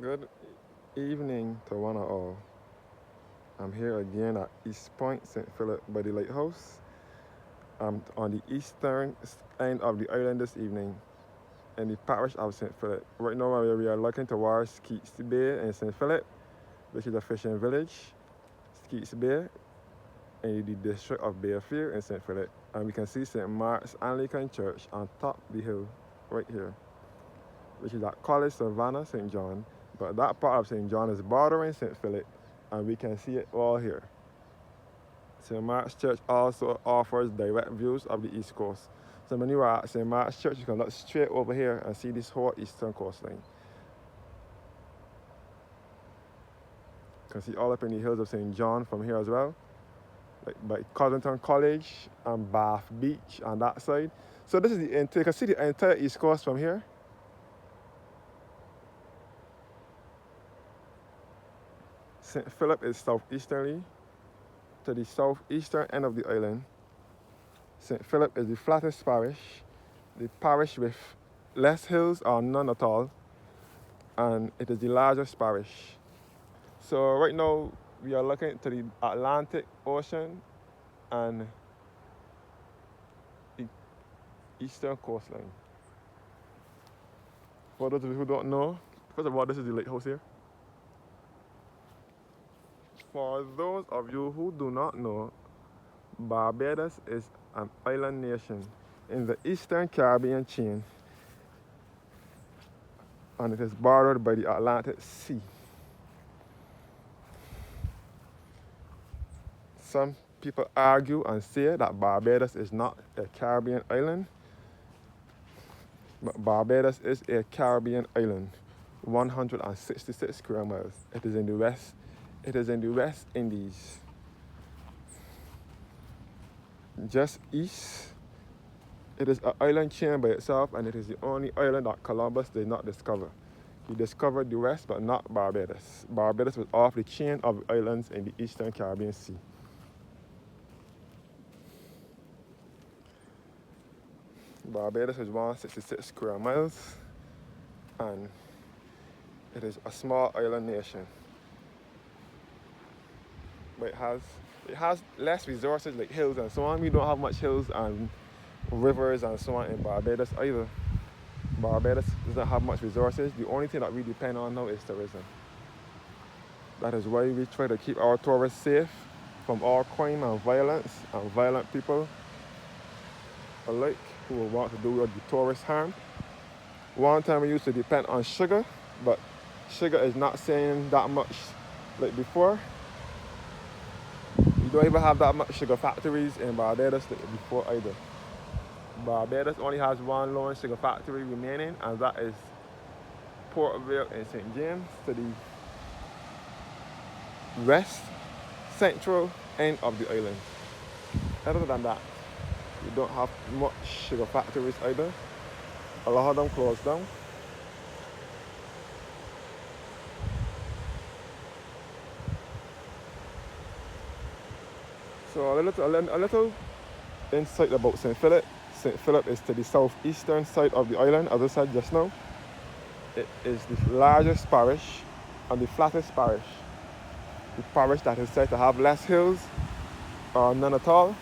Good evening to one and all. I'm here again at East Point, St. Philip by the Lighthouse. I'm on the eastern end of the island this evening in the parish of St. Philip. Right now we are looking towards Keats Bay in St. Philip, which is a fishing village. Keats Bay in the district of Bayfield in St. Philip. And we can see St. Mark's Anglican Church on top of the hill right here, which is at College Savannah, St. John. But that part of St. John is bordering St. Philip, and we can see it all here. St. Mark's Church also offers direct views of the East Coast. So when you are at St. Mark's Church, you can look straight over here and see this whole eastern coastline. You can see all up in the hills of St. John from here as well, like by Coddington College and Bath Beach on that side. So this is the entire, you can see the entire East Coast from here. St. Philip is southeasterly to the southeastern end of the island. St. Philip is the flattest parish, the parish with less hills or none at all, and it is the largest parish. So right now we are looking to the Atlantic Ocean and the eastern coastline. For those of you who don't know, first of all, this is the lighthouse here. For those of you who do not know, Barbados is an island nation in the Eastern Caribbean chain, and it is bordered by the Atlantic Sea. Some people argue and say that Barbados is not a Caribbean island, but Barbados is a Caribbean island, 166 square miles. It is in the West Indies. Just east, it is an island chain by itself, and it is the only island that Columbus did not discover. He discovered the West, but not Barbados. Barbados was off the chain of islands in the Eastern Caribbean Sea. Barbados is 166 square miles, and it is a small island nation. But it has less resources like hills and so on. We don't have much hills and rivers and so on in Barbados either. Barbados doesn't have much resources. The only thing that we depend on now is tourism. That is why we try to keep our tourists safe from all crime and violence and violent people alike who will want to do the tourists harm. One time we used to depend on sugar, but sugar is not saying that much like before. We don't even have that much sugar factories in Barbados like before either. Barbados only has one lone sugar factory remaining, and that is Portville in St. James to the west central end of the island. Other than that, we don't have much sugar factories either. A lot of them closed down. So a little insight about St. Philip. St. Philip is to the southeastern side of the island, as I said just now. It is the largest parish and the flattest parish. The parish that is said to have less hills or none at all.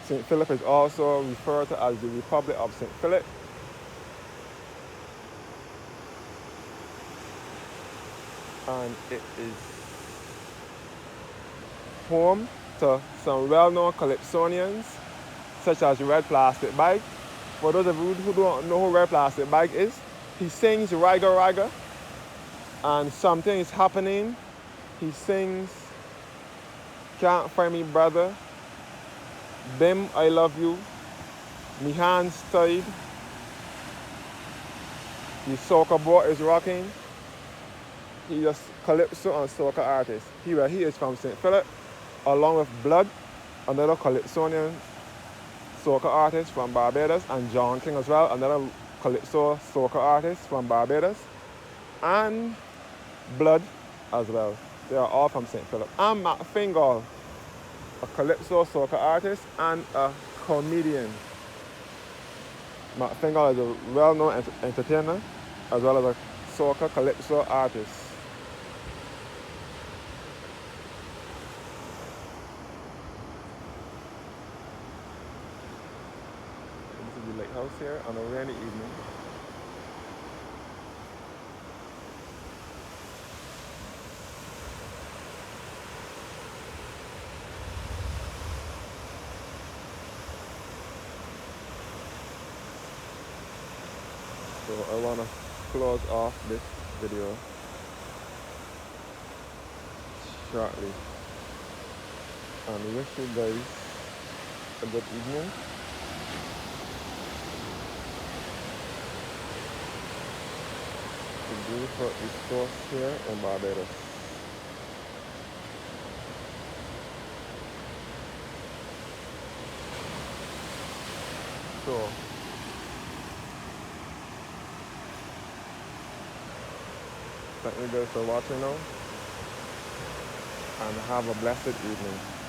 St. Philip is also referred to as the Republic of St. Philip. And it is home to some well-known calypsonians, such as Red Plastic Bag. For those of you who don't know who Red Plastic Bag is, he sings Raga Raga, and something is happening. He sings Can't Find Me Brother, Bim I Love You, Me Hands Tied, The Soca Boy is Rocking. He's a calypso and soca artist. He is from St. Philip, along with Blood, another calypsonian soca artist from Barbados, and John King as well, another calypso soca artist from Barbados, and Blood as well. They are all from St. Philip. And Matt Fingal, a calypso soca artist and a comedian. Matt Finger is a well-known entertainer as well as a soca calypso artist. This is the lighthouse here on a rainy evening. So I want to close off this video shortly and wish you guys a good evening. The beautiful East Coast here in Barbados. So thank you guys for watching now and have a blessed evening.